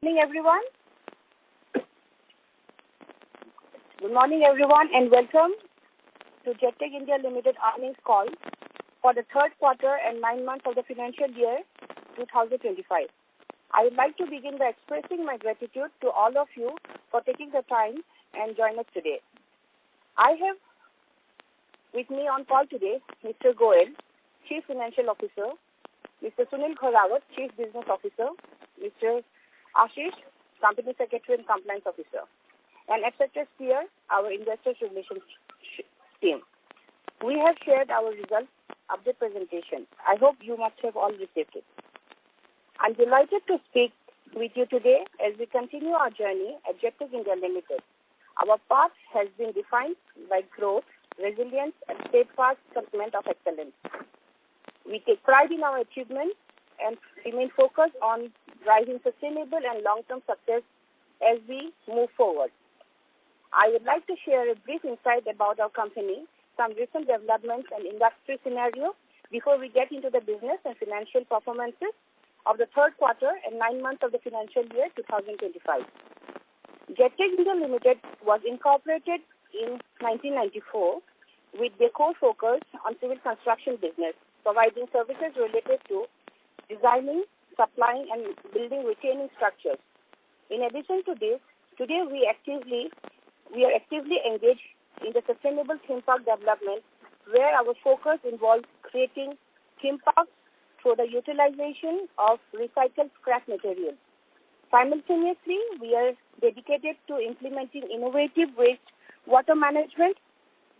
Morning, everyone. Good morning, everyone, and welcome to Jettech India Limited earnings call for the third quarter and 9 months of the financial year 2025. I would like to begin by expressing my gratitude to all of you for taking the time and joining us today. I have with me on call today Mr. Goel, Chief Financial Officer, Mr. Sunil Khorawat, Chief Business Officer, Mr. Ashish, Company Secretary and Compliance Officer, and etc. here, our Investor Relations team. We have shared our results update presentation. I hope you must have all received it. I'm delighted to speak with you today as we continue our journey at Jettech India Limited. Our path has been defined by growth, resilience, and steadfast commitment of excellence. We take pride in our achievements and remain focused on driving sustainable and long-term success as we move forward. I would like to share a brief insight about our company, some recent developments and industry scenario before we get into the business and financial performances of the third quarter and 9 months of the financial year 2025. Jettech India Limited was incorporated in 1994 with their core focus on civil construction business, providing services related to designing, supplying, and building retaining structures. In addition to this, today we are actively engaged in the sustainable theme park development, where our focus involves creating theme parks through the utilization of recycled scrap materials. Simultaneously, we are dedicated to implementing innovative waste water management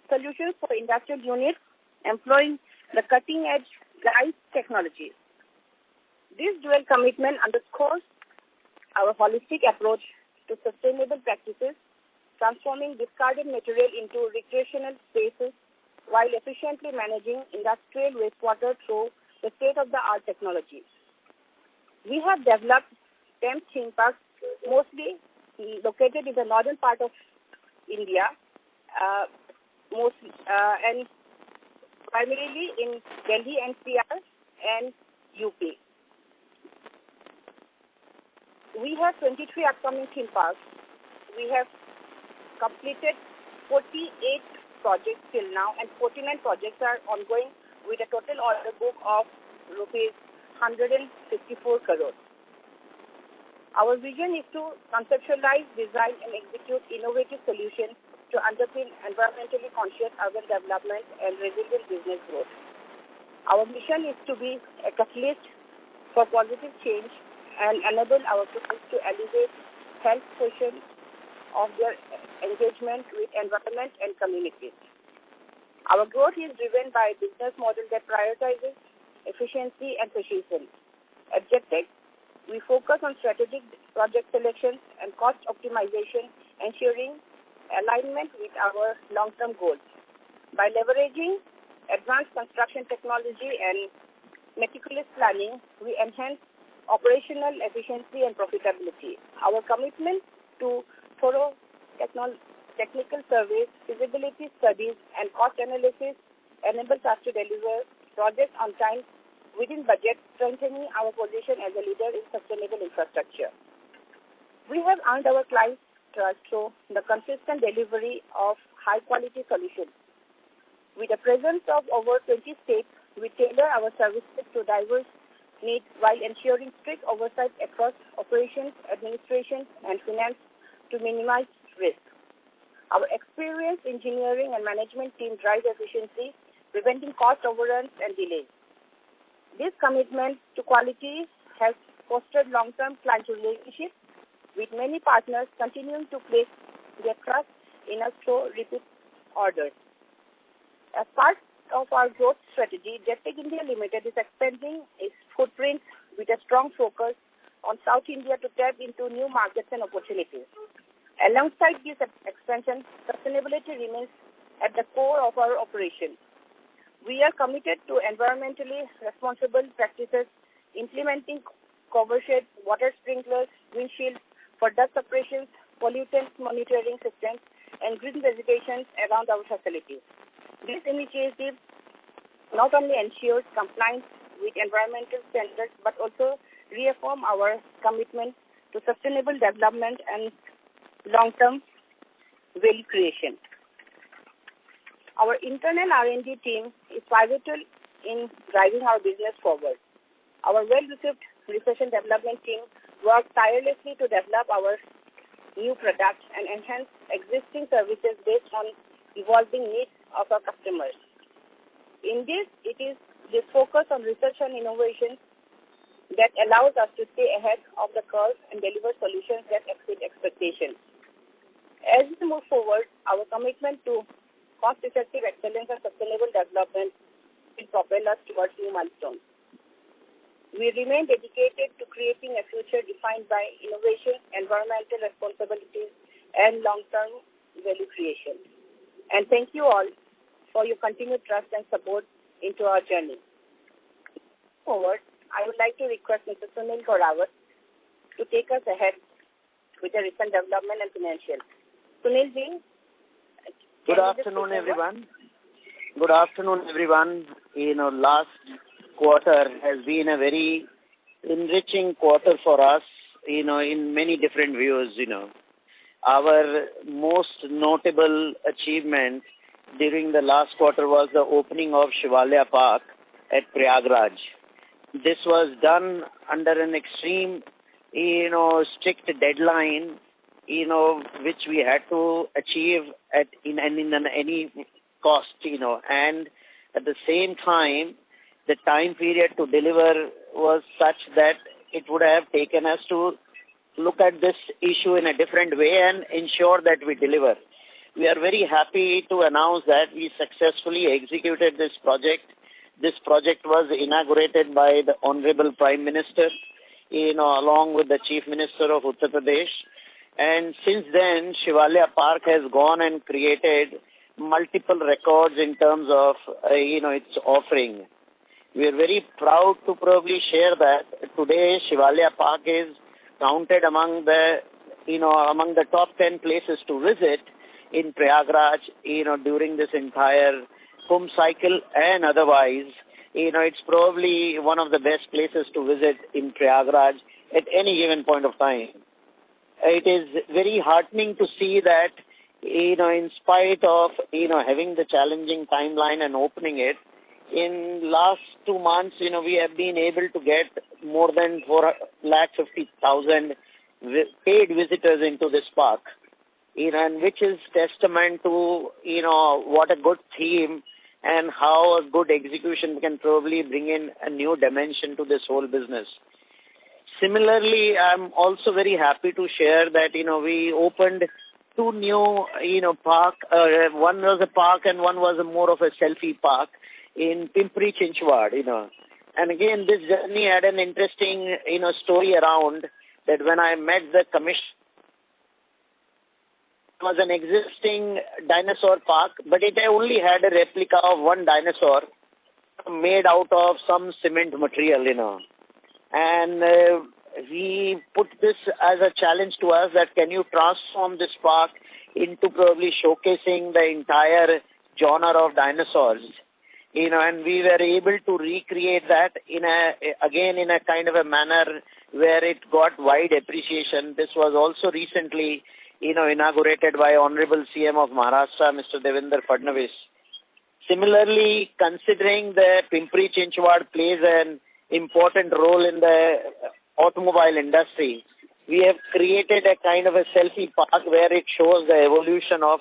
solutions for industrial units, employing the cutting-edge GIS technologies. This dual commitment underscores our holistic approach to sustainable practices, transforming discarded material into recreational spaces while efficiently managing industrial wastewater through the state-of-the-art technologies. We have developed 10 theme parks, mostly located in the northern part of India, and primarily in Delhi NCR and UP. We have 23 upcoming theme parks. We have completed 48 projects till now, and 49 projects are ongoing with a total order book of rupees 154 crores. Our vision is to conceptualize, design, and execute innovative solutions to underpin environmentally conscious urban development and resilient business growth. Our mission is to be a catalyst for positive change and enable our clients to elevate health questions of their engagement with environment and communities. Our growth is driven by a business model that prioritizes efficiency and precision. At Jettech, we focus on strategic project selection and cost optimization, ensuring alignment with our long-term goals. By leveraging advanced construction technology and meticulous planning, we enhance operational efficiency and profitability. Our commitment to thorough technical surveys, feasibility studies, and cost analysis enables us to deliver projects on time within budget, strengthening our position as a leader in sustainable infrastructure. We have earned our clients' trust through the consistent delivery of high-quality solutions. With a presence of over 20 states, we tailor our services to diverse needs while ensuring strict oversight across operations, administration, and finance to minimize risk. Our experienced engineering and management team drive efficiency, preventing cost overruns and delays. This commitment to quality has fostered long-term client relationships, with many partners continuing to place their trust in us through repeat orders. As part of our growth strategy, Jettech India Limited is expanding its footprint with a strong focus on South India to tap into new markets and opportunities. Alongside this expansion, sustainability remains at the core of our operation. We are committed to environmentally responsible practices, implementing cover sheds, water sprinklers, windshields for dust suppression, pollutant monitoring systems, and green vegetations around our facilities. This initiative not only ensures compliance with environmental standards but also reaffirm our commitment to sustainable development and long-term value creation. Our internal R&D team is pivotal in driving our business forward. Our well-received research and development team works tirelessly to develop our new products and enhance existing services based on evolving needs of our customers. In this, it is this focus on research and innovation that allows us to stay ahead of the curve and deliver solutions that exceed expectations. As we move forward, our commitment to cost-effective excellence and sustainable development will propel us towards new milestones. We remain dedicated to creating a future defined by innovation, environmental responsibilities, and long-term value creation. And thank you all for your continued trust and support into our journey. Forward, I would like to request Mr. Sunil Gorawat to take us ahead with the recent development and financials. Sunil ji. Good afternoon, everyone. Good afternoon, everyone. Last quarter has been a very enriching quarter for us, in many different views, Our most notable achievement during the last quarter was the opening of Shivalya Park at Prayagraj. This was done under an extreme, strict deadline, which we had to achieve at any cost, and at the same time, the time period to deliver was such that it would have taken us to look at this issue in a different way and ensure that we deliver. We are very happy to announce that we successfully executed this project. This project was inaugurated by the Honorable Prime Minister, along with the Chief Minister of Uttar Pradesh. And since then, Shivalya Park has gone and created multiple records in terms of, its offering. We are very proud to probably share that today Shivalya Park is counted among the top 10 places to visit in Prayagraj, during this entire Kumbh cycle and otherwise. It's probably one of the best places to visit in Prayagraj at any given point of time. It is very heartening to see that, in spite of, having the challenging timeline and opening it, in last 2 months, we have been able to get more than 450,000 paid visitors into this park, and which is testament to, what a good theme and how a good execution can probably bring in a new dimension to this whole business. Similarly, I'm also very happy to share that, we opened 2 new, park. One was a park and one was more of a selfie park in Pimpri Chinchwad, And again, this journey had an interesting, story around that when I met the commission, it was an existing dinosaur park, but it only had a replica of one dinosaur made out of some cement material, And we put this as a challenge to us that can you transform this park into probably showcasing the entire genre of dinosaurs, and we were able to recreate that in a kind of a manner where it got wide appreciation. This was also recently, inaugurated by Honorable CM of Maharashtra, Mr. Devendra Fadnavis. Similarly, considering the Pimpri Chinchwad plays an important role in the automobile industry, we have created a kind of a selfie park where it shows the evolution of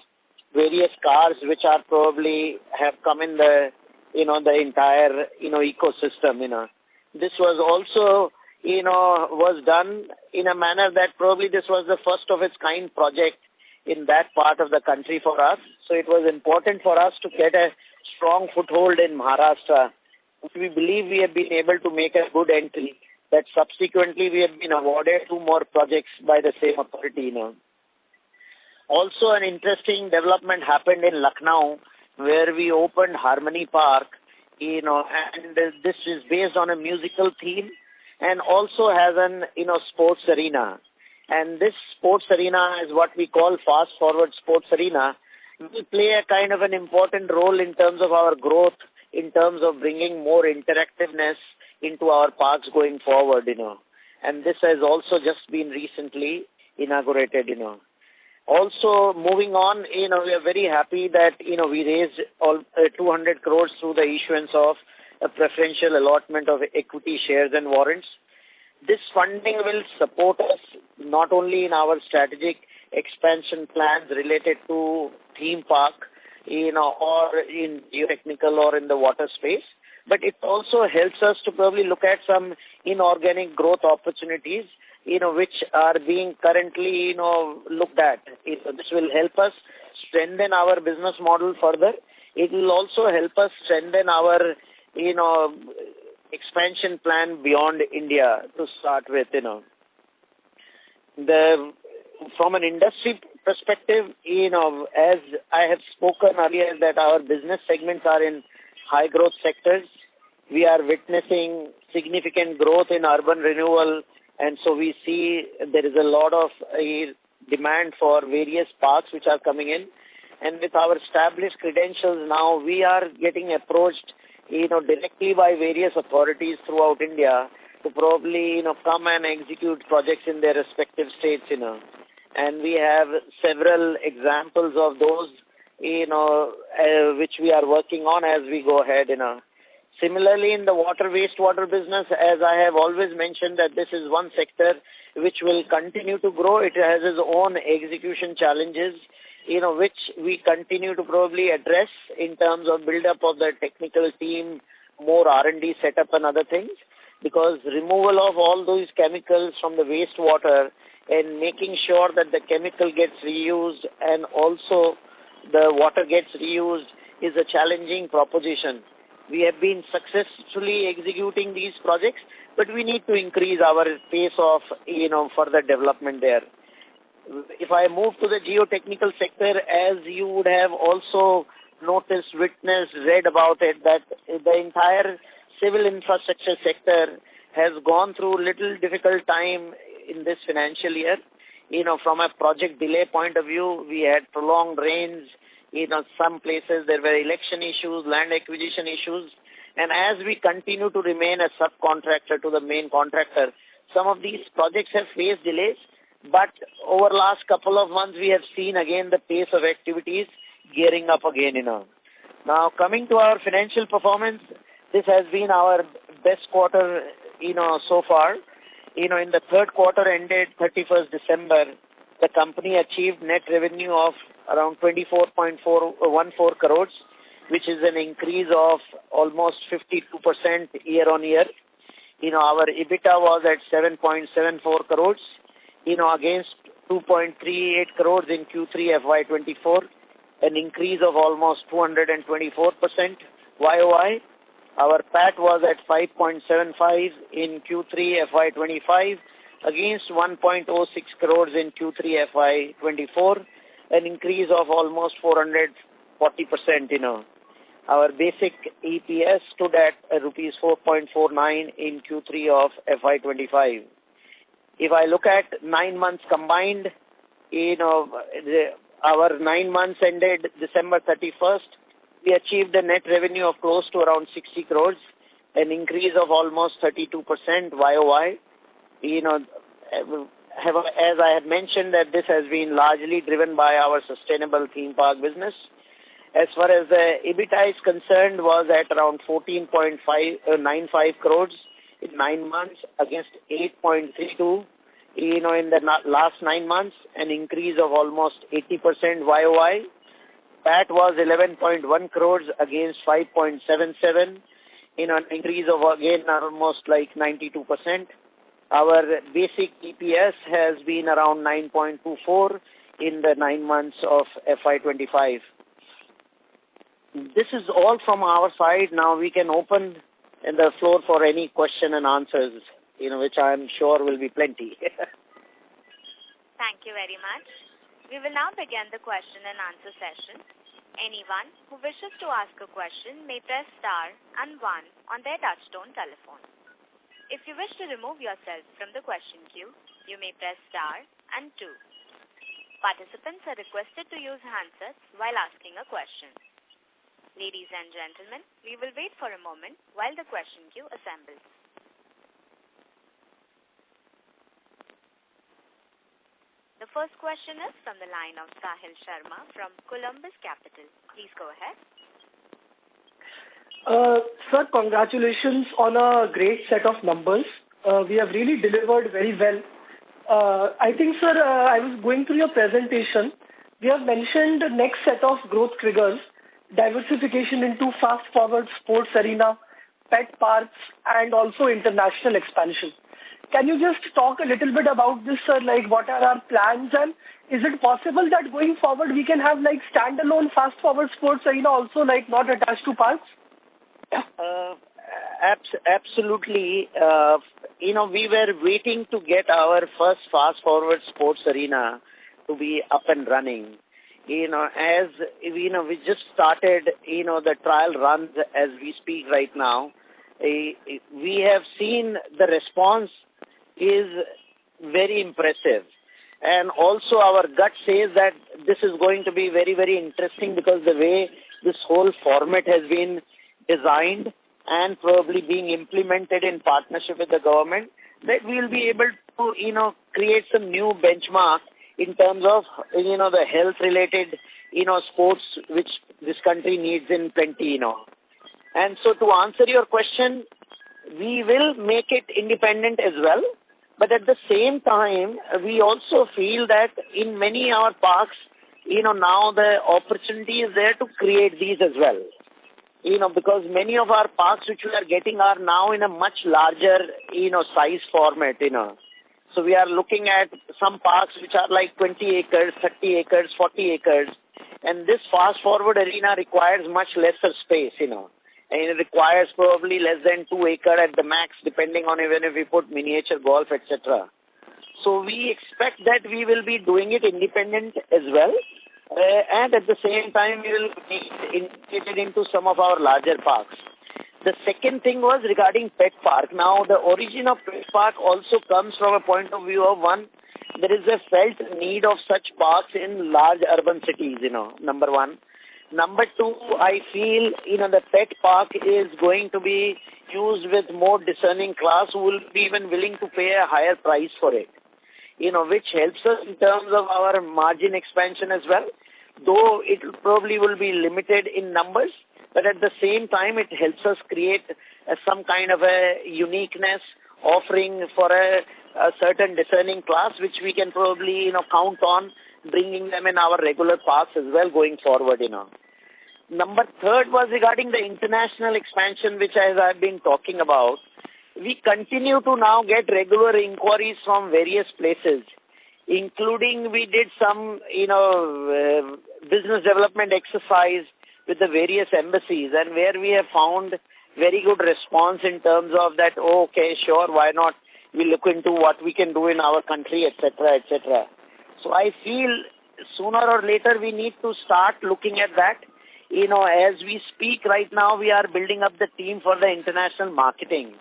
various cars which are probably have come in the, the entire, ecosystem, This was also, was done in a manner that probably this was the first of its kind project in that part of the country for us. So it was important for us to get a strong foothold in Maharashtra. We believe we have been able to make a good entry, that subsequently we have been awarded 2 more projects by the same authority, Also an interesting development happened in Lucknow where we opened Harmony Park, and this is based on a musical theme and also has an, sports arena. And this sports arena is what we call Fast Forward Sports Arena. Will play a kind of an important role in terms of our growth, in terms of bringing more interactiveness into our parks going forward, and this has also just been recently inaugurated. Also, moving on, we are very happy that, we raised 200 crores through the issuance of a preferential allotment of equity shares and warrants. This funding will support us not only in our strategic expansion plans related to theme park, or in geotechnical or in the water space, but it also helps us to probably look at some inorganic growth opportunities, which are being currently, looked at. This will help us strengthen our business model further. It will also help us strengthen our, expansion plan beyond India to start with. From an industry perspective, as I have spoken earlier, that our business segments are in high growth sectors. We are witnessing significant growth in urban renewal, and so we see there is a lot of demand for various parks which are coming in. And with our established credentials now, we are getting approached, directly by various authorities throughout India to probably, come and execute projects in their respective states, And we have several examples of those, which we are working on as we go ahead, Similarly, in the water wastewater business, as I have always mentioned, that this is one sector which will continue to grow. It has its own execution challenges, which we continue to probably address in terms of build-up of the technical team, more R&D setup and other things, because removal of all those chemicals from the wastewater and making sure that the chemical gets reused and also the water gets reused is a challenging proposition. We have been successfully executing these projects, but we need to increase our pace of, further development there. If I move to the geotechnical sector, as you would have also noticed, witnessed, read about it, that the entire civil infrastructure sector has gone through little difficult time in this financial year. From a project delay point of view, we had prolonged rains. Some places there were election issues, land acquisition issues. And as we continue to remain a subcontractor to the main contractor, some of these projects have faced delays. But over last couple of months, we have seen again the pace of activities gearing up again. Now, coming to our financial performance, this has been our best quarter, so far. In the third quarter ended 31st December, the company achieved net revenue of around 24.414 crores, which is an increase of almost 52% year on year. Our EBITDA was at 7.74 crores, against 2.38 crores in Q3FY24, an increase of almost 224% YOY. Our PAT was at 5.75 in Q3FY25 against 1.06 crores in Q3FY24, an increase of almost 440%. Our basic EPS stood at rupees 4.49 in Q3 of FY25. If I look at 9 months combined, our 9 months ended December 31st, we achieved a net revenue of close to around 60 crores, an increase of almost 32% YOY. As I had mentioned, that this has been largely driven by our sustainable theme park business. As far as the EBITDA is concerned, was at around 14.95 crores in 9 months against 8.32, in the last 9 months, an increase of almost 80% YOY. PAT was 11.1 crores against 5.77, an increase of again almost like 92%. Our basic EPS has been around 9.24 in the 9 months of FY25. This is all from our side. Now we can open the floor for any question and answers, which I am sure will be plenty. Thank you very much. We will now begin the question and answer session. Anyone who wishes to ask a question may press star and 1 on their touchtone telephone. If you wish to remove yourself from the question queue, you may press star and 2. Participants are requested to use handsets while asking a question. Ladies and gentlemen, we will wait for a moment while the question queue assembles. first question is from the line of Sahil Sharma from Columbus Capital. Please go ahead. Sir, congratulations on a great set of numbers. We have really delivered very well. I think, sir, I was going through your presentation. We have mentioned the next set of growth triggers, diversification into fast-forward sports arena, pet parks, and also international expansion. Can you just talk a little bit about this, sir? Like, what are our plans, and is it possible that going forward we can have like standalone fast-forward sports arena also, like not attached to parks? Absolutely. We were waiting to get our first fast-forward sports arena to be up and running. As we just started, the trial runs as we speak right now. We have seen the response is very impressive. And also our gut says that this is going to be very, very interesting because the way this whole format has been designed and probably being implemented in partnership with the government, that we will be able to, create some new benchmark in terms of, the health-related, sports which this country needs in plenty, And so to answer your question, we will make it independent as well. But at the same time, we also feel that in many our parks, now the opportunity is there to create these as well. Because many of our parks which we are getting are now in a much larger, size format, So we are looking at some parks which are like 20 acres, 30 acres, 40 acres. And this fast-forward arena requires much lesser space, And it requires probably less than 2 acres at the max, depending on even if we put miniature golf, etc. So we expect that we will be doing it independent as well. And at the same time, we will make it integrated into some of our larger parks. The second thing was regarding pet park. Now, the origin of pet park also comes from a point of view of one, there is a felt need of such parks in large urban cities, number one. Number two, I feel, the pet park is going to be used with more discerning class who will be even willing to pay a higher price for it, which helps us in terms of our margin expansion as well, though it probably will be limited in numbers, but at the same time, it helps us create some kind of a uniqueness offering for a certain discerning class, which we can probably, count on bringing them in our regular parks as well going forward, Number third was regarding the international expansion, which as I've been talking about. We continue to now get regular inquiries from various places, including we did some, business development exercise with the various embassies, and where we have found very good response in terms of that, okay, sure, why not? We look into what we can do in our country, etc., etc. So I feel sooner or later we need to start looking at that. As we speak right now, we are building up the team for the international marketing.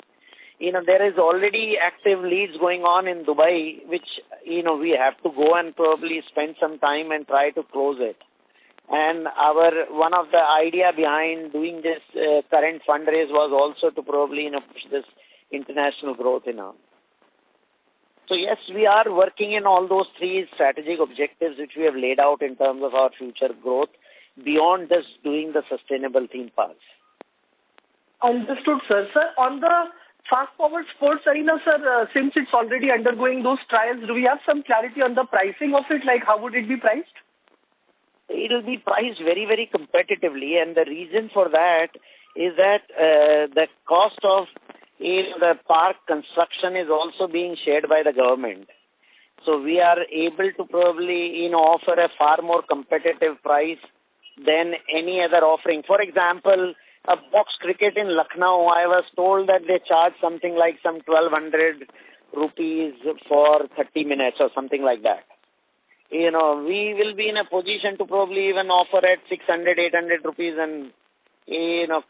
There is already active leads going on in Dubai, which, we have to go and probably spend some time and try to close it. And one of the idea behind doing this current fundraise was also to probably, push this international growth, So yes, we are working in all those three strategic objectives which we have laid out in terms of our future growth beyond just doing the sustainable theme parks. Understood, sir. Sir, on the fast-forward sports arena, sir, since it's already undergoing those trials, do we have some clarity on the pricing of it? Like, how would it be priced? It will be priced very, very competitively, and the reason for that is that the cost of the park construction is also being shared by the government. So we are able to probably, offer a far more competitive price than any other offering. For example, a box cricket in Lucknow, I was told that they charge something like some 1,200 rupees for 30 minutes or something like that. We will be in a position to probably even offer at 600, 800 rupees and,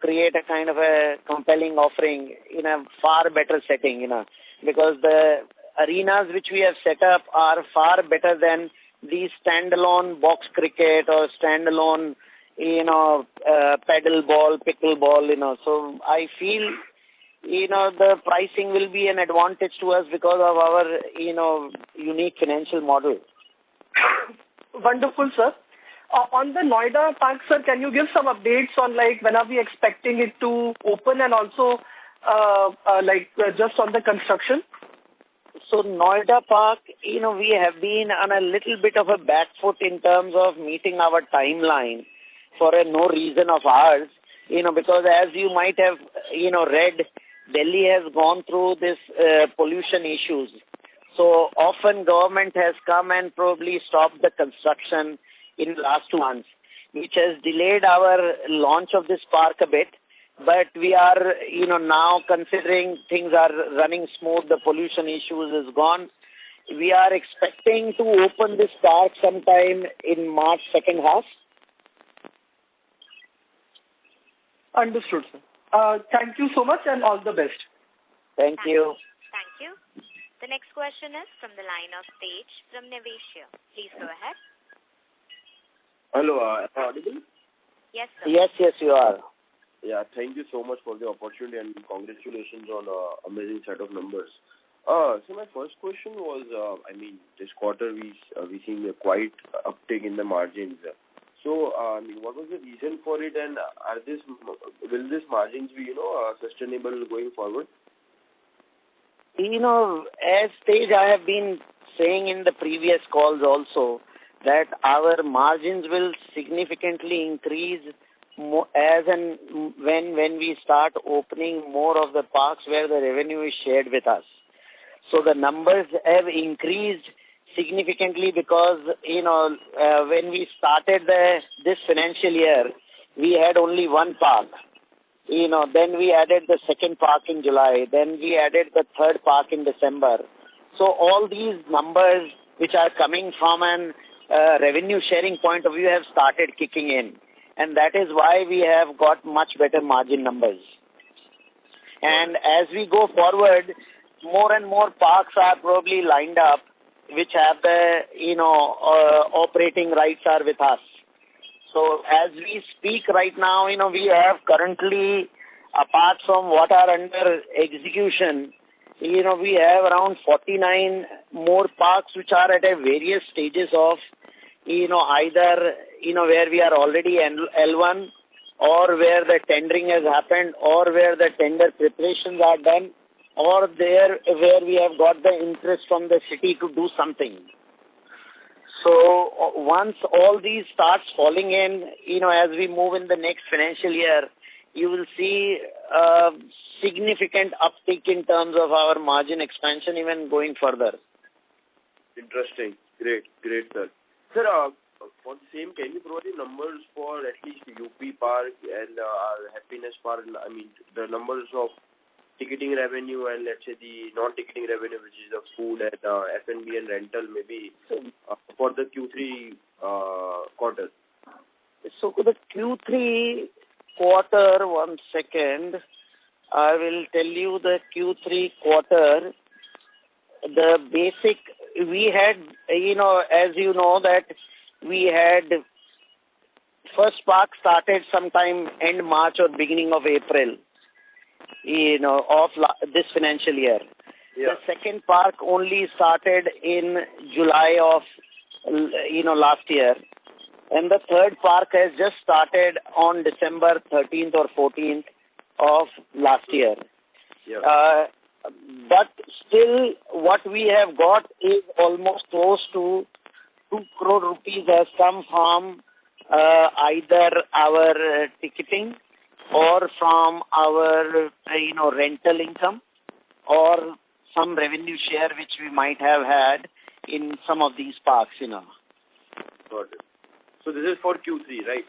create a kind of a compelling offering in a far better setting, because the arenas which we have set up are far better than these standalone box cricket or standalone, paddle ball, pickle ball, So I feel, the pricing will be an advantage to us because of our, unique financial model. Wonderful, sir. On the Noida park, sir, can you give some updates on like when are we expecting it to open and also just on the construction? So Noida Park, we have been on a little bit of a back foot in terms of meeting our timeline for no reason of ours, because as you might have, read, Delhi has gone through this pollution issues. So often government has come and probably stopped the construction in the last 2 months, which has delayed our launch of this park a bit. But we are, now considering things are running smooth, the pollution issues is gone. We are expecting to open this park sometime in March second half. Understood, sir. Thank you so much and all the best. Thank you. Thank you. The next question is from the line of Tej from Niveshaay. Please go ahead. Hello, am I audible? Yes, sir. Yes, you are. Yeah, thank you so much for the opportunity and congratulations on amazing set of numbers. So my first question was, this quarter we seen a quite uptick in the margins. So, what was the reason for it, and will this margins be, sustainable going forward? As Tej, I have been saying in the previous calls also that our margins will significantly increase as and when we start opening more of the parks where the revenue is shared with us. So the numbers have increased significantly because, when we started this financial year, we had only one park. Then we added the second park in July. Then we added the third park in December. So all these numbers which are coming from an revenue sharing point of view have started kicking in. And that is why we have got much better margin numbers. And as we go forward, more and more parks are probably lined up which have the, operating rights are with us. So as we speak right now, we have currently, apart from what are under execution, we have around 49 more parks which are at a various stages of, either, where we are already L1 or where the tendering has happened or where the tender preparations are done or there where we have got the interest from the city to do something. So once all these starts falling in, as we move in the next financial year, you will see a significant uptick in terms of our margin expansion even going further. Interesting. Great, sir. Sir, for the same, can you provide the numbers for at least UP Park and Happiness Park? The numbers of ticketing revenue and let's say the non-ticketing revenue, which is the food and F&B and rental, maybe for the Q3 quarter. So the Q3 quarter, 1 second, I will tell you the Q3 quarter. The basic, we had, as you know that we had first park started sometime end March or beginning of April, of this financial year. Yeah. The second park only started in July of, last year. And the third park has just started on December 13th or 14th of last year. Yeah. But still what we have got is almost close to 2 crore rupees has come from either our ticketing or from our, rental income or some revenue share which we might have had in some of these parks, Got it. So this is for Q3, right?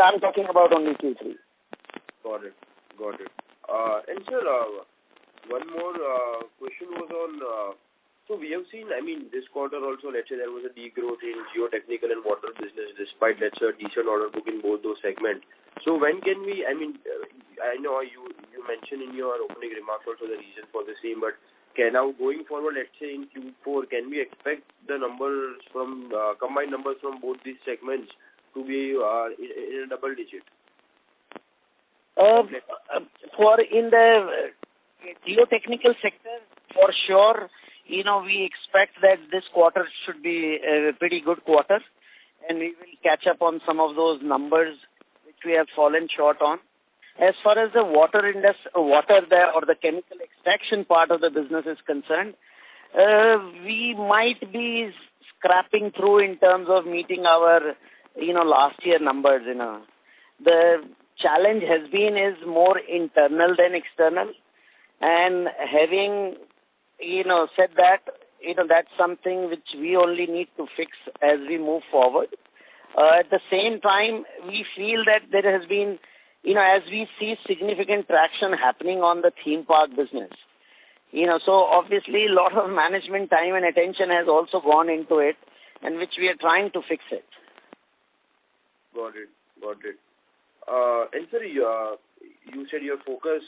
I'm talking about only Q3. Got it. And sir, one more question was on, so we have seen, this quarter also, let's say there was a degrowth in geotechnical and water business despite, let's say, a decent order book in both those segments. So when can we, I know you mentioned in your opening remarks also the reason for the same, but now going forward, let's say in Q4, can we expect the numbers from, combined numbers from both these segments to be in a double digit? For in the geotechnical sector, for sure, we expect that this quarter should be a pretty good quarter, and we will catch up on some of those numbers which we have fallen short on. As far as the the chemical extraction part of the business is concerned, we might be scrapping through in terms of meeting our, last year numbers. The challenge is more internal than external, and having, said that, that's something which we only need to fix as we move forward. At the same time, we feel that there has been, as we see significant traction happening on the theme park business, so obviously a lot of management time and attention has also gone into it, and which we are trying to fix it. Got it. And sir, you said your focus,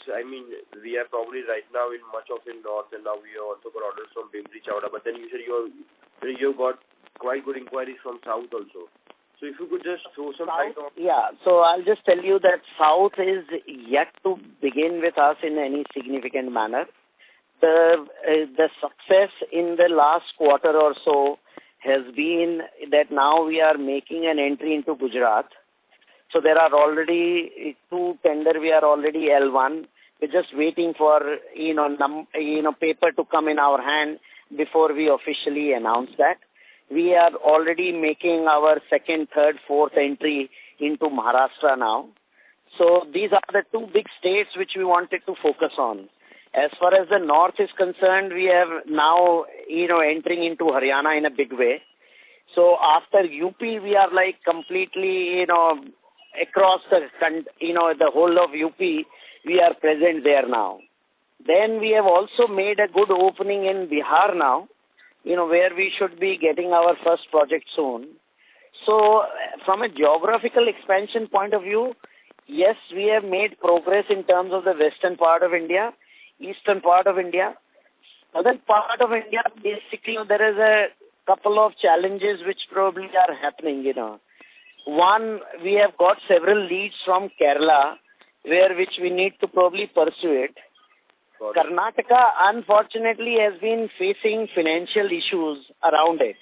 we are probably right now in much of in north, and now we have also got orders from Bimri Chowda, but then you said you got quite good inquiries from south also. So if you could just throw some light on... Yeah, so I'll just tell you that south is yet to begin with us in any significant manner. The success in the last quarter or so has been that now we are making an entry into Gujarat. So there are already 2 tender. We are already L1. We're just waiting for paper to come in our hand before we officially announce that. We are already making our 2nd, 3rd, 4th entry into Maharashtra now. So these are the 2 big states which we wanted to focus on. As far as the north is concerned, we have now entering into Haryana in a big way. So after UP, we are like completely across the whole of UP, we are present there now. Then we have also made a good opening in Bihar now, where we should be getting our first project soon. So from a geographical expansion point of view, yes, we have made progress in terms of the western part of India, eastern part of India. Southern part of India, basically, there is a couple of challenges which probably are happening, One, we have got several leads from Kerala, which we need to probably pursue it. Karnataka, unfortunately, has been facing financial issues around it,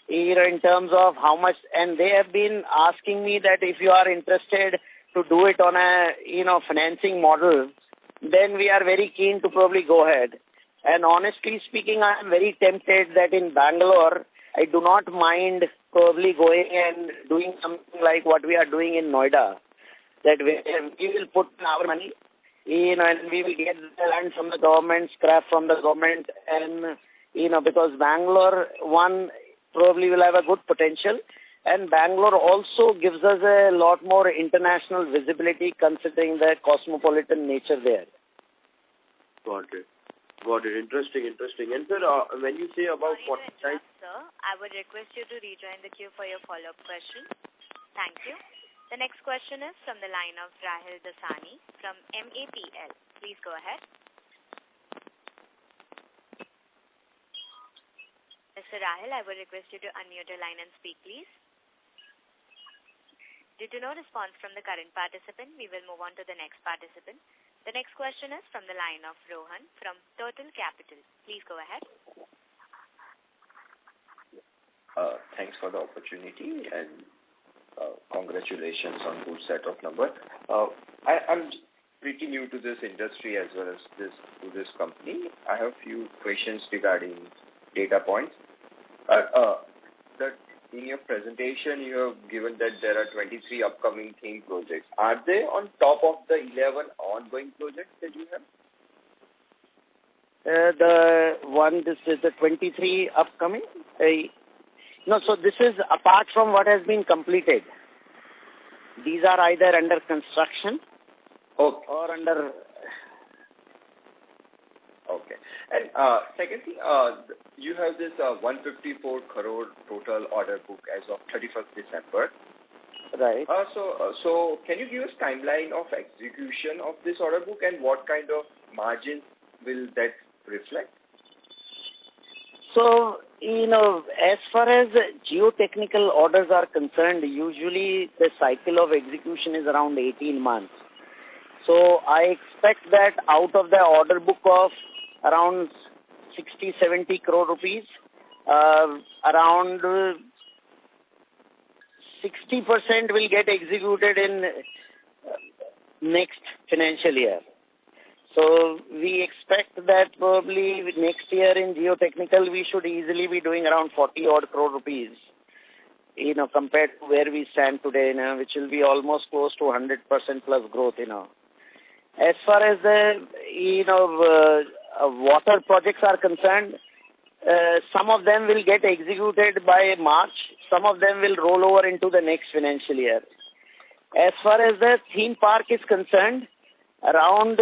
in terms of how much, and they have been asking me that if you are interested to do it on a, financing model, then we are very keen to probably go ahead. And honestly speaking, I am very tempted that in Bangalore, I do not mind probably going and doing something like what we are doing in Noida, that we will put in our money, and we will get the land from the government, scrap from the government, and, because Bangalore, one, probably will have a good potential, and Bangalore also gives us a lot more international visibility considering the cosmopolitan nature there. Got it. Interesting. And sir, when you say about... Sir, I would request you to rejoin the queue for your follow-up question. Thank you. The next question is from the line of Rahil Dasani from MAPL. Please go ahead. Mr. Rahil, I would request you to unmute your line and speak, please. Due to no response from the current participant, we will move on to the next participant. The next question is from the line of Rohan from Total Capital. Please go ahead. Thanks for the opportunity and congratulations on good set of numbers. I'm pretty new to this industry as well as to this company. I have a few questions regarding data points. In your presentation, you have given that there are 23 upcoming theme projects. Are they on top of the 11 ongoing projects that you have? This is the 23 upcoming. No, so this is apart from what has been completed. These are either under construction or under... Okay. And secondly, you have this 154 crore total order book as of 31st December. Right. So can you give us timeline of execution of this order book and what kind of margins will that reflect? So, as far as geotechnical orders are concerned, usually the cycle of execution is around 18 months. So I expect that out of the order book of around 60-70 crore rupees. Around 60% will get executed in next financial year. So we expect that probably next year in geotechnical we should easily be doing around 40 odd crore rupees, compared to where we stand today, which will be almost close to 100% plus growth, As far as the, water projects are concerned, some of them will get executed by March. Some of them will roll over into the next financial year. As far as the theme park is concerned, around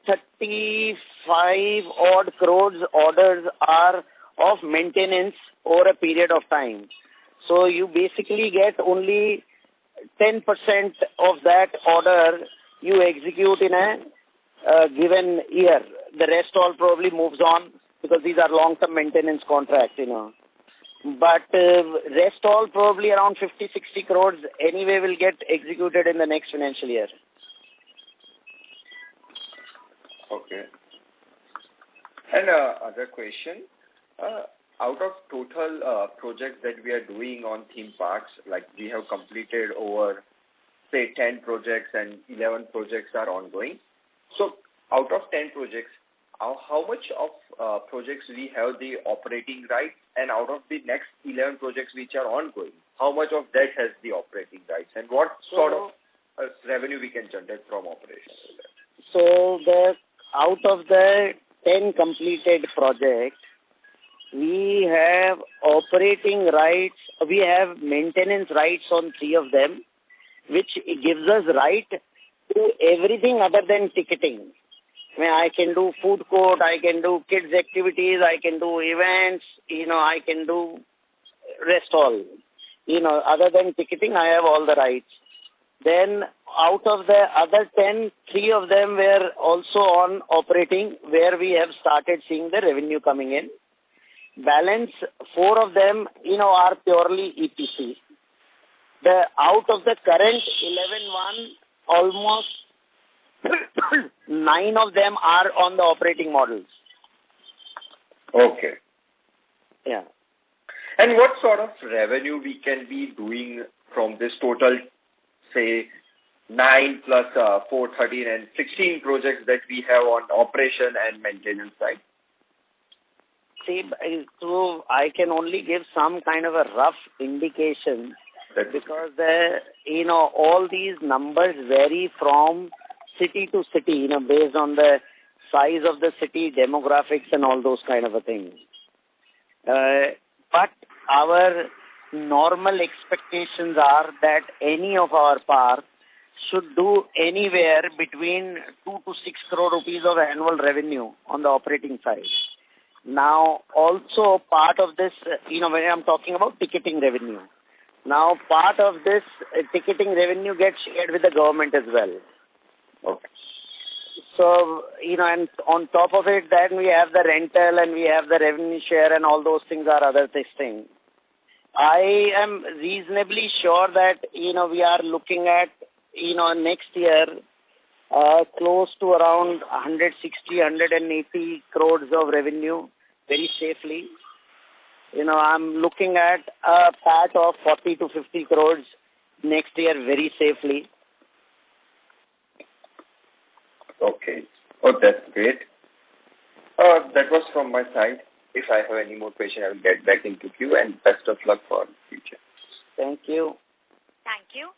35 odd crores orders are of maintenance over a period of time. So you basically get only 10% of that order you execute in a given year. The rest all probably moves on because these are long-term maintenance contracts, But rest all probably around 50-60 crores anyway will get executed in the next financial year. Okay. And other question, out of total projects that we are doing on theme parks, like we have completed over, say, 10 projects and 11 projects are ongoing. So out of 10 projects, how much of projects we have the operating rights, and out of the next 11 projects which are ongoing, how much of that has the operating rights, and what sort of revenue we can generate from operations? So out of the 10 completed projects, we have operating rights, we have maintenance rights on 3 of them, which gives us right to everything other than ticketing. I can do food court, I can do kids activities, I can do events, I can do rest all. Other than ticketing, I have all the rights. Then out of the other 10, 3 of them were also on operating, where we have started seeing the revenue coming in. Balance 4 of them, are purely EPC. Out of the current 11 almost 9 of them are on the operating models. Okay. Yeah. And what sort of revenue we can be doing from this total, say, 9 plus 4, 13 and 16 projects that we have on operation and maintenance side? See, so I can only give some kind of a rough indication because all these numbers vary from city to city, based on the size of the city, demographics and all those kind of a things. But our normal expectations are that any of our parks should do anywhere between 2 to 6 crore rupees of annual revenue on the operating side. Now, also part of this, when I'm talking about ticketing revenue, now part of this ticketing revenue gets shared with the government as well. Okay. So, and on top of it, then we have the rental and we have the revenue share and all those things are other things. I am reasonably sure that, we are looking at, next year, close to around 160, 180 crores of revenue very safely. I'm looking at a PAT of 40 to 50 crores next year very safely. Okay. Oh, that's great. That was from my side. If I have any more questions, I will get back into queue, and best of luck for the future. Thank you. Thank you.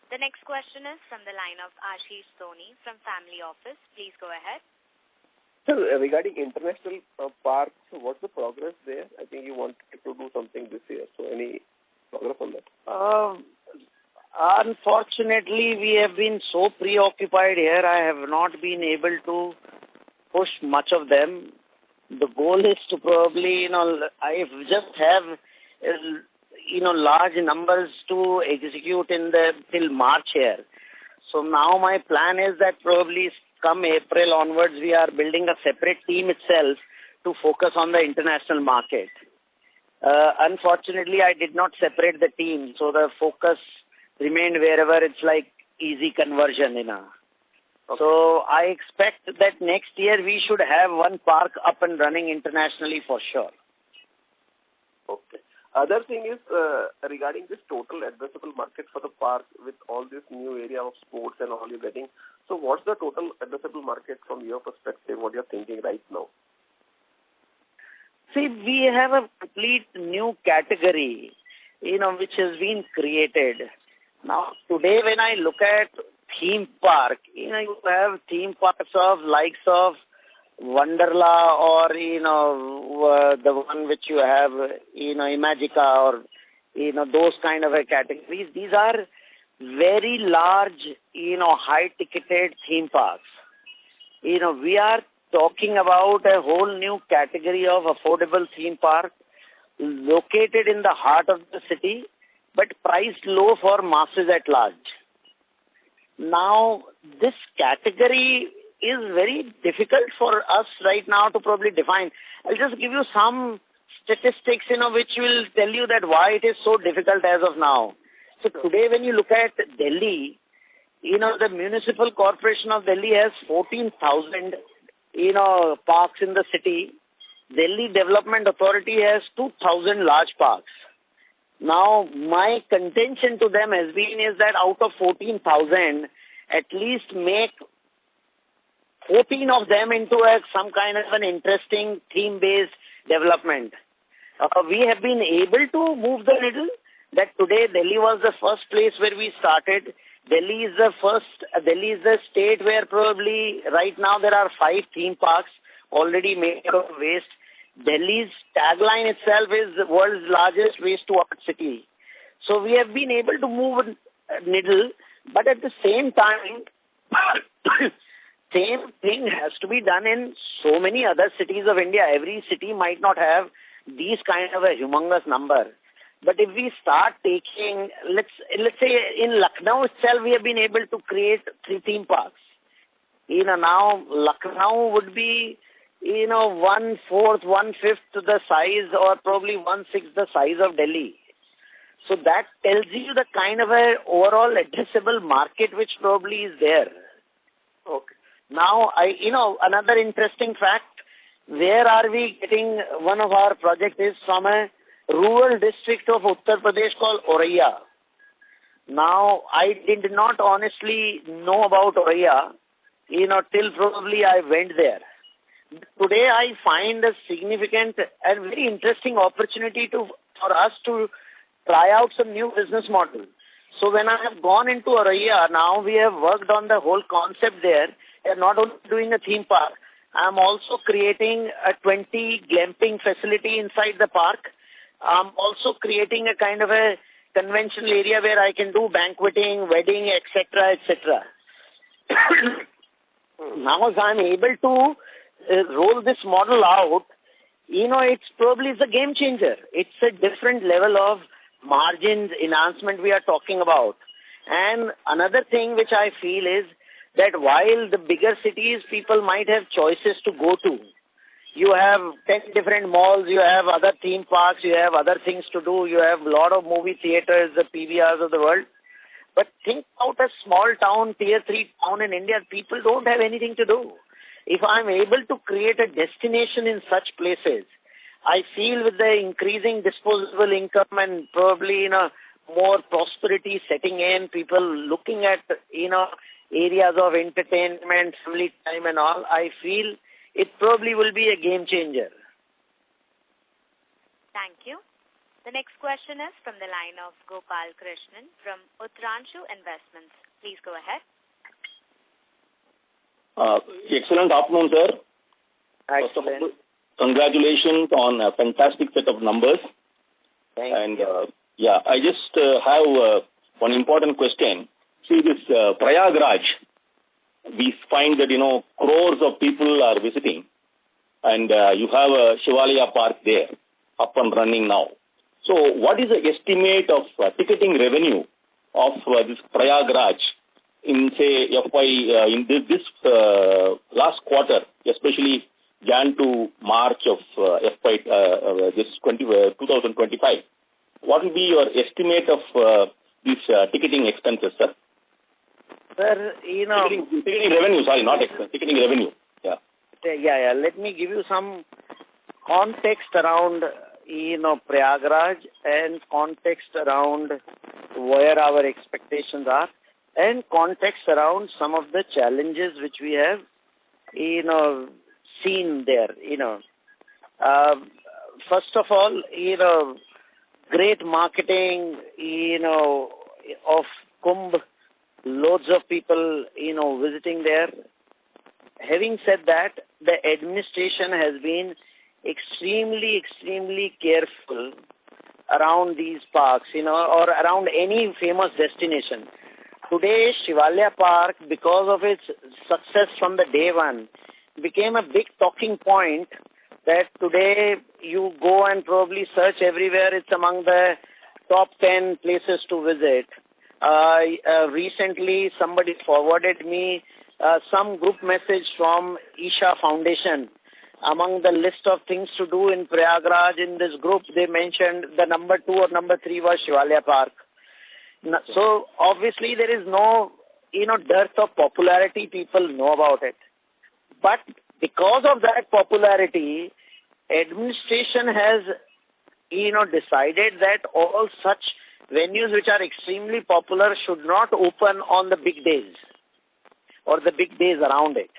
The next question is from the line of Ashish Soni from Family Office. Please go ahead. Sir, regarding international parks, what's the progress there? I think you wanted to do something this year. So any progress on that? Unfortunately, we have been so preoccupied here, I have not been able to push much of them. The goal is to probably, I just have, large numbers to execute till March here. So now my plan is that probably come April onwards, we are building a separate team itself to focus on the international market. Unfortunately, I did not separate the team, so the focus remained wherever it's like easy conversion, Okay. So I expect that next year we should have one park up and running internationally for sure. Okay. Other thing is regarding this total addressable market for the park with all this new area of sports and all you're getting. So what's the total addressable market from your perspective, what you're thinking right now? See, we have a complete new category, which has been created. Now, today when I look at theme park, you have theme parks of likes of Wonderla or, the one which you have, Imagica or, those kind of a categories. These are very large, high-ticketed theme parks. We are talking about a whole new category of affordable theme park located in the heart of the city, but priced low for masses at large. Now, this category is very difficult for us right now to probably define. I'll just give you some statistics, which will tell you that why it is so difficult as of now. So today when you look at Delhi, the Municipal Corporation of Delhi has 14,000, parks in the city. Delhi Development Authority has 2,000 large parks. Now, my contention to them has been is that out of 14,000, at least make 14 of them into some kind of an interesting theme-based development. We have been able to move the needle. That today Delhi was the first place where we started. Delhi is the state where probably right now there are 5 theme parks already made out of waste. Delhi's tagline itself is the world's largest waste-to-art city. So we have been able to move a needle, but at the same time, same thing has to be done in so many other cities of India. Every city might not have these kind of a humongous number. But if we start taking, let's say in Lucknow itself, we have been able to create 3 theme parks. Now Lucknow would be, 1/4, 1/5 the size or probably 1/6 the size of Delhi. So that tells you the kind of a overall addressable market which probably is there. Okay. Now, another interesting fact, where are we getting one of our projects is from a rural district of Uttar Pradesh called Auraiya. Now, I did not honestly know about Auraiya, till probably I went there. Today, I find a significant and very interesting opportunity for us to try out some new business model. So when I have gone into Auraiya, now we have worked on the whole concept there. We are not only doing a theme park, I am also creating a 20 glamping facility inside the park. I'm also creating a kind of a conventional area where I can do banqueting, wedding, etc., etc. Now, as I'm able to roll this model out, it's probably a game changer. It's a different level of margins enhancement we are talking about. And another thing which I feel is that while the bigger cities, people might have choices to go to. You have 10 different malls, you have other theme parks, you have other things to do, you have a lot of movie theaters, the PVRs of the world. But think about a small town, tier 3 town in India, people don't have anything to do. If I'm able to create a destination in such places, I feel with the increasing disposable income and probably, more prosperity setting in, people looking at, areas of entertainment, family time and all, I feel it probably will be a game changer. Thank you. The next question is from the line of Gopal Krishnan from Uttaranshu Investments. Please go ahead. Excellent afternoon, sir. Excellent. First of all, congratulations on a fantastic set of numbers. Thank you. I just have one important question. See, this Prayagraj, we find that, crores of people are visiting, and you have a Shivalaya Park there, up and running now. So what is the estimate of ticketing revenue of this Prayagraj in, say, in this last quarter, especially Jan to March of 2025? What will be your estimate of these ticketing expenses, sir? Sir, ticketing revenue, sorry, not expense, ticketing revenue. Yeah. Yeah. Let me give you some context around, Prayagraj and context around where our expectations are and context around some of the challenges which we have, seen there, First of all, great marketing, of Kumbh, loads of people, visiting there. Having said that, the administration has been extremely careful around these parks, or around any famous destination. Today, Shivalya Park, because of its success from the day one, became a big talking point that today you go and probably search everywhere. It's among the top 10 places to visit. Recently, somebody forwarded me some group message from Isha Foundation. Among the list of things to do in Prayagraj in this group, they mentioned the number 2 or number 3 was Shivalya Park. So obviously there is no, dearth of popularity. People know about it. But because of that popularity, administration has, decided that all such venues which are extremely popular should not open on the big days or the big days around it.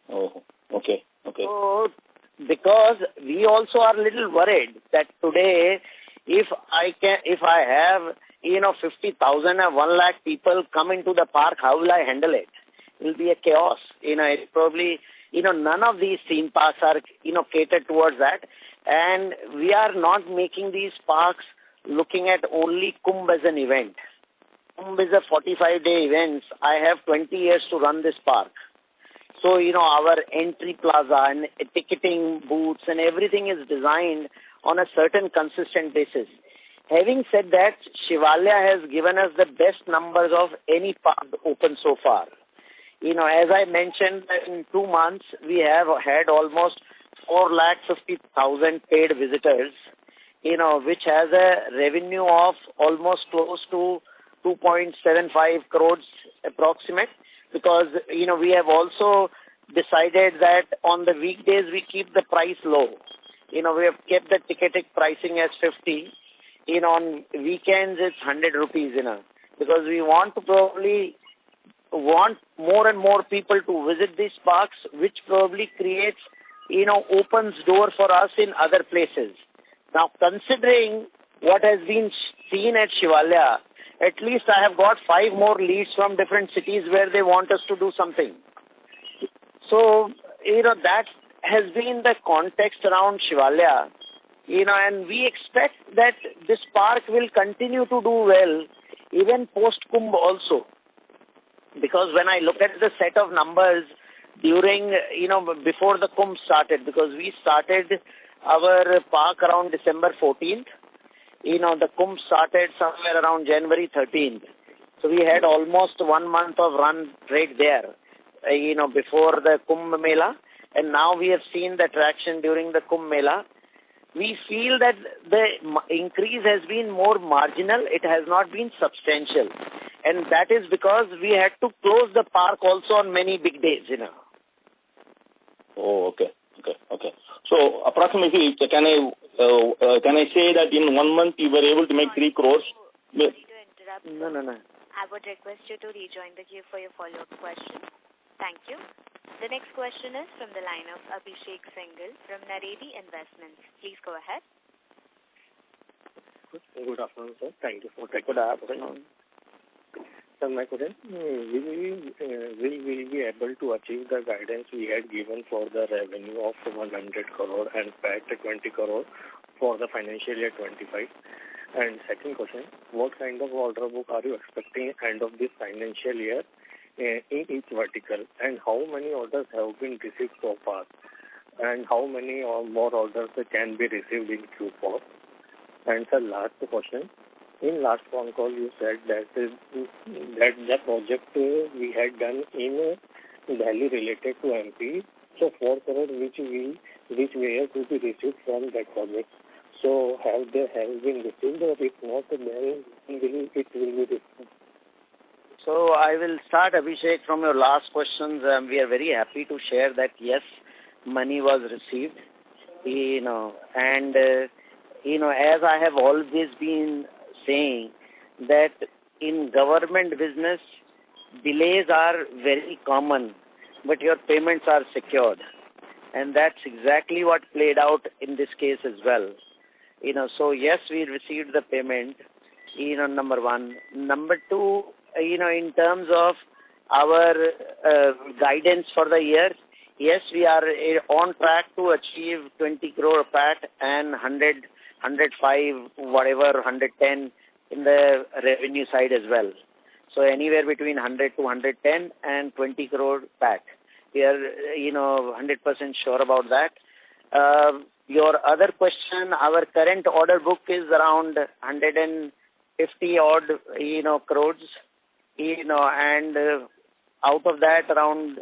Oh, okay. So, because we also are a little worried that today, if I have, 50,000 or 1 lakh people come into the park, how will I handle it? It will be a chaos. It probably, none of these theme parks are, catered towards that. And we are not making these parks looking at only Kumbh as an event. Kumbh is a 45-day event. I have 20 years to run this park. So, our entry plaza and ticketing booths and everything is designed on a certain consistent basis. Having said that, Shivalya has given us the best numbers of any park open so far. As I mentioned, in 2 months, we have had almost 450,000 paid visitors, which has a revenue of almost close to 2.75 crores approximate. Because, we have also decided that on the weekdays we keep the price low. We have kept the ticketing pricing as 50. On weekends it's 100 rupees, because we want more and more people to visit these parks, which probably creates, opens door for us in other places. Now, considering what has been seen at Shivalya, at least I have got 5 more leads from different cities where they want us to do something. So, that has been the context around Shivalya, and we expect that this park will continue to do well even post-Kumbh also. Because when I look at the set of numbers during, before the Kumbh started, because we started our park around December 14th, the Kumbh started somewhere around January 13th. So we had almost 1 month of run rate there, before the Kumbh Mela. And now we have seen the traction during the Kumbh Mela. We feel that the increase has been more marginal. It has not been substantial. And that is because we had to close the park also on many big days, Oh, okay. So approximately, can I say that in 1 month you were able to make 3 crores? Sorry to interrupt. No. I would request you to rejoin the queue for your follow-up question. Thank you. The next question is from the line of Abhishek Singhal from Naredi Investments. Please go ahead. Good afternoon, sir. Thank you for taking Good afternoon. Sir, my question, will we be able to achieve the guidance we had given for the revenue of 100 crore and PAT 20 crore for the financial year 25? And second question, what kind of order book are you expecting end of this financial year in each vertical? And how many orders have been received so far? And how many or more orders can be received in Q4? And sir, last question. In last phone call, you said that the project we had done in Delhi related to MP, so 4 crore which we are to be received from that project. So have they been received, or if not, then it will be received? So I will start, Abhishek, from your last questions. We are very happy to share that, yes, money was received, and, as I have always been saying, that in government business, delays are very common, but your payments are secured. And that's exactly what played out in this case as well. So yes, we received the payment, number one. Number two, in terms of our guidance for the year, yes, we are on track to achieve 20 crore PAT and 100, 105, whatever, 110 in the revenue side as well. So anywhere between 100 to 110 and 20 crore PAT. We are, 100% sure about that. Your other question, our current order book is around 150 odd, crores, and out of that around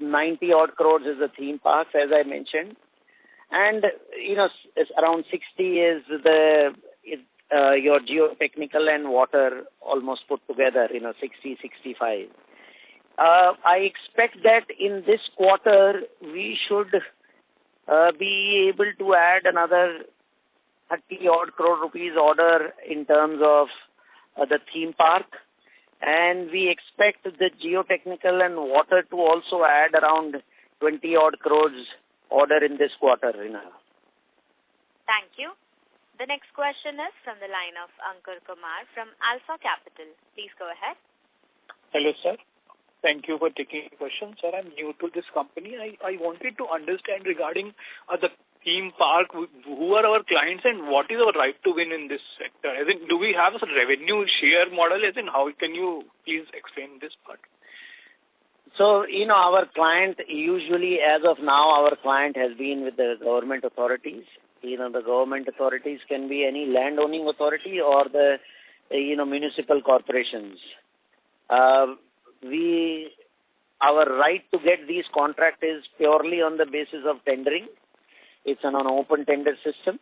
90 odd crores is the theme parks, as I mentioned. And, it's around 60 is your geotechnical and water almost put together, 60, 65. I expect that in this quarter we should be able to add another 30 odd crore rupees order in terms of the theme park, and we expect the geotechnical and water to also add around 20 odd crores order in this quarter. Thank you. The next question is from the line of Ankur Kumar from Alpha Capital. Please go ahead. Hello, sir. Thank you for taking the question. Sir, I'm new to this company. I wanted to understand regarding the theme park, who are our clients and what is our right to win in this sector? As in, do we have a revenue share model? As in, how can you please explain this part? So, our client, usually as of now, our client has been with the government authorities. The government authorities can be any land-owning authority or the, municipal corporations. Our right to get these contracts is purely on the basis of tendering. It's an open tender system,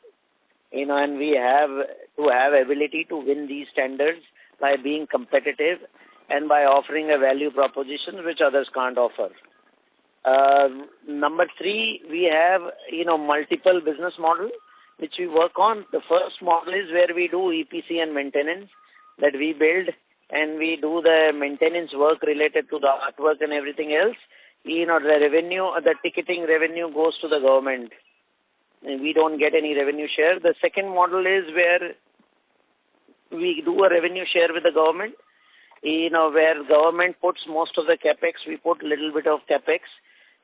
and we have to have ability to win these tenders by being competitive and by offering a value proposition which others can't offer. Number three, we have, multiple business models which we work on. The first model is where we do EPC and maintenance, that we build and we do the maintenance work related to the artwork and everything else. The revenue, the ticketing revenue goes to the government. We don't get any revenue share. The second model is where we do a revenue share with the government, where government puts most of the capex, we put little bit of capex,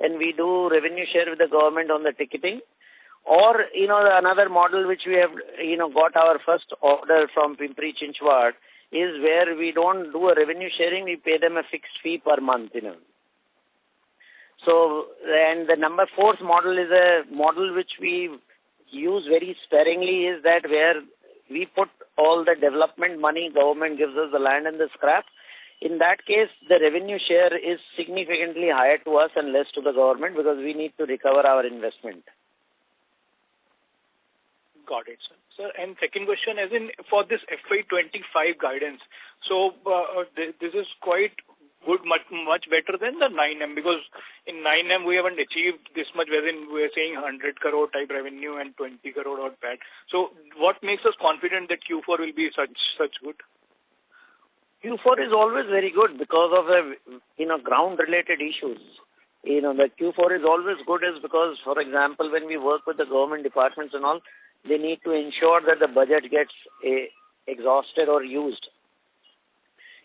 and we do revenue share with the government on the ticketing. Or, another model which we have, got our first order from Pimpri Chinchwad is where we don't do a revenue sharing, we pay them a fixed fee per month, So, and the number fourth model is a model which we use very sparingly, is that where we put all the development money, government gives us the land and the scrap. In that case, the revenue share is significantly higher to us and less to the government because we need to recover our investment. Got it, sir. Sir, and second question, as in for this FY25 guidance, so this is quite good, much better than the 9M, because in 9M we haven't achieved this much, wherein we're saying 100 crore type revenue and 20 crore odd PAT. So what makes us confident that Q4 will be such good? Q4 is always very good because of the, ground related issues. The Q4 is always good is because, for example, when we work with the government departments and all, they need to ensure that the budget gets exhausted or used.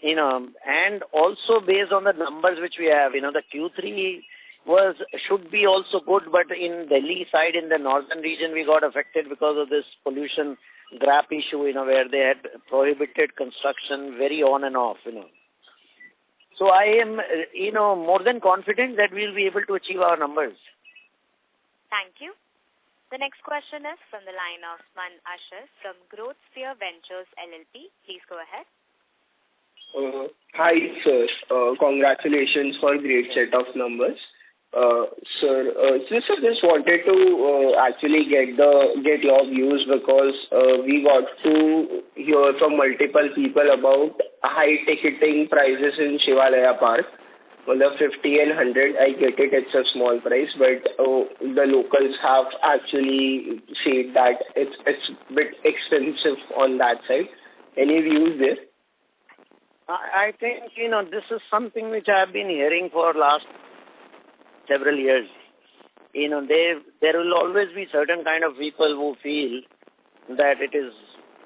And also based on the numbers which we have, the Q3 should be also good, but in Delhi side, in the northern region, we got affected because of this pollution GRAP issue, where they had prohibited construction very on and off, So I am, more than confident that we'll be able to achieve our numbers. Thank you. The next question is from the line of Man Asher from Growth Sphere Ventures LLP. Please go ahead. Hi, sir. Congratulations for a great set of numbers. Sir, just wanted to actually get your views because we got to hear from multiple people about high ticketing prices in Shivalaya Park. Well, the 50 and 100, I get it, it's a small price, but the locals have actually said that it's a bit expensive on that side. Any views there? I think, this is something which I have been hearing for last several years. There will always be certain kind of people who feel that it is,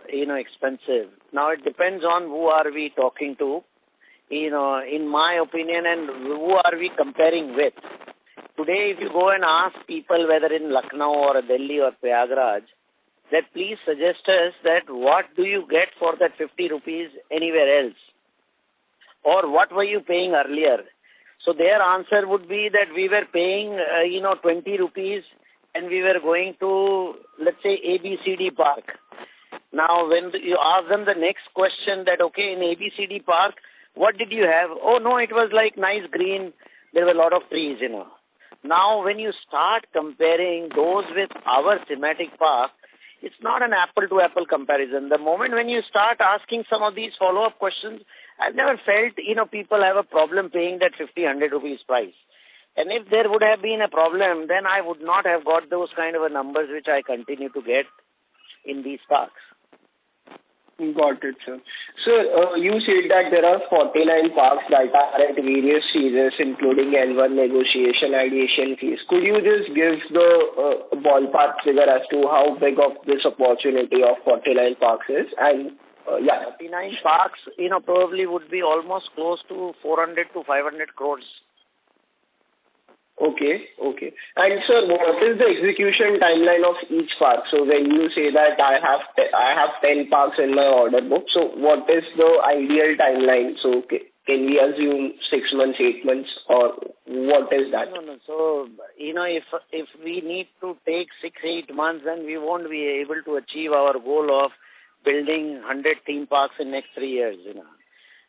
expensive. Now, it depends on who are we talking to, in my opinion, and who are we comparing with. Today, if you go and ask people, whether in Lucknow or Delhi or Prayagraj, that please suggest us that what do you get for that 50 rupees anywhere else? Or what were you paying earlier? So their answer would be that we were paying, 20 rupees and we were going to, let's say, ABCD Park. Now, when you ask them the next question that, okay, in ABCD Park, what did you have? Oh, no, it was like nice green. There were a lot of trees, Now, when you start comparing those with our thematic park, it's not an apple-to-apple comparison. The moment when you start asking some of these follow-up questions, I've never felt, people have a problem paying that 50, 100 rupees price. And if there would have been a problem, then I would not have got those kind of numbers which I continue to get in these parks. Got it, sir. So, you said that there are 49 parks that are at various stages, including L1 negotiation, ideation phase. Could you just give the ballpark figure as to how big of this opportunity of 49 parks is? And 49 parks, probably would be almost close to 400 to 500 crores. Okay. And sir, what is the execution timeline of each park? So when you say that I have 10 parks in my order book, so what is the ideal timeline? So can we assume 6 months, 8 months, or what is that? No. So, if we need to take 6-8 months, then we won't be able to achieve our goal of building 100 theme parks in next 3 years,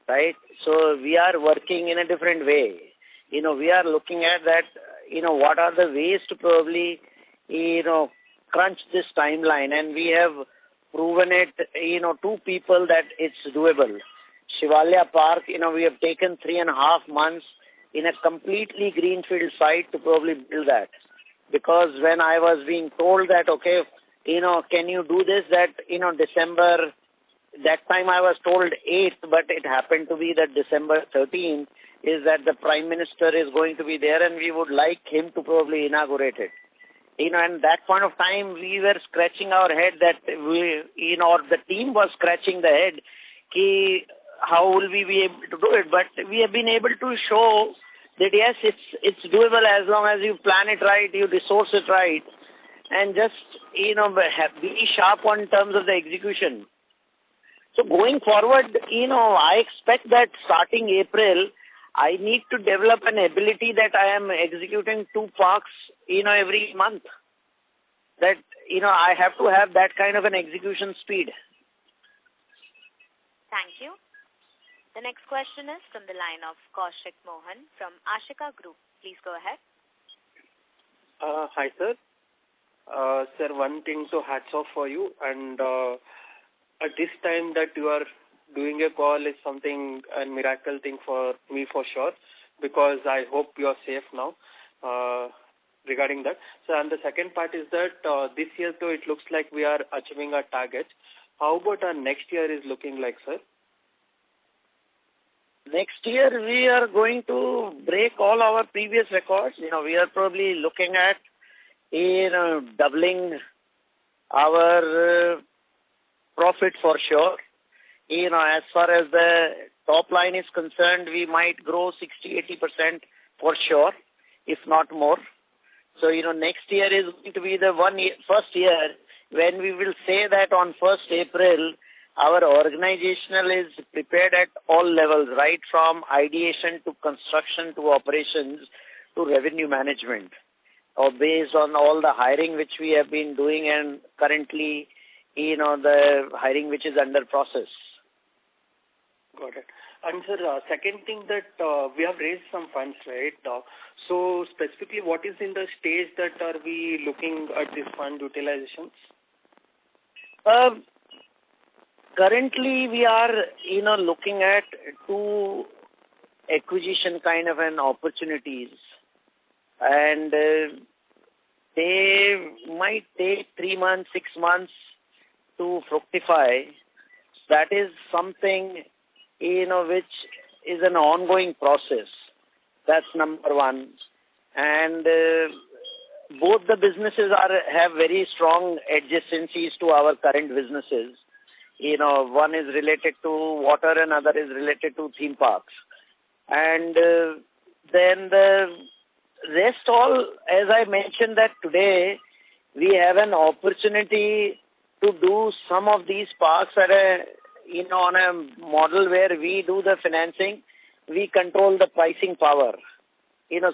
right? So we are working in a different way. We are looking at that, what are the ways to probably, crunch this timeline. And we have proven it, to people that it's doable. Shivalaya Park, we have taken 3.5 months in a completely greenfield site to probably build that. Because when I was being told that, okay, can you do this, that, December, that time I was told 8th, but it happened to be that December 13th is that the Prime Minister is going to be there and we would like him to probably inaugurate it. And that point of time, we were scratching our head that or the team was scratching the head, how will we be able to do it? But we have been able to show that yes, it's doable as long as you plan it right, you resource it right, and just, be sharp on terms of the execution. So going forward, I expect that starting April, I need to develop an ability that I am executing 2 parks, every month. That, I have to have that kind of an execution speed. Thank you. The next question is from the line of Kaushik Mohan from Ashika Group. Please go ahead. Hi, sir. Sir, one thing, so hats off for you. And at this time that you are doing a call is something, a miracle thing for me for sure, because I hope you are safe now regarding that. So, and the second part is that this year, though, it looks like we are achieving our targets. How about our next year is looking like, sir? Next year, we are going to break all our previous records. We are probably looking at, doubling our profit for sure. As far as the top line is concerned, we might grow 60-80% for sure, if not more. So, next year is going to be the first year when we will say that on 1st April, our organizational is prepared at all levels, right from ideation to construction to operations to revenue management, or based on all the hiring which we have been doing and currently, the hiring which is under process. Got it. And sir, second thing that we have raised some funds, right? So specifically, what is in the stage that are we looking at this fund utilizations? currently we are, looking at two acquisition kind of an opportunities, and they might take 3 months, 6 months to fructify. That is something, which is an ongoing process. That's number one. And both the businesses have very strong adjacencies to our current businesses. One is related to water and other is related to theme parks. And then the rest all, as I mentioned, that today we have an opportunity to do some of these parks at on a model where we do the financing, we control the pricing power.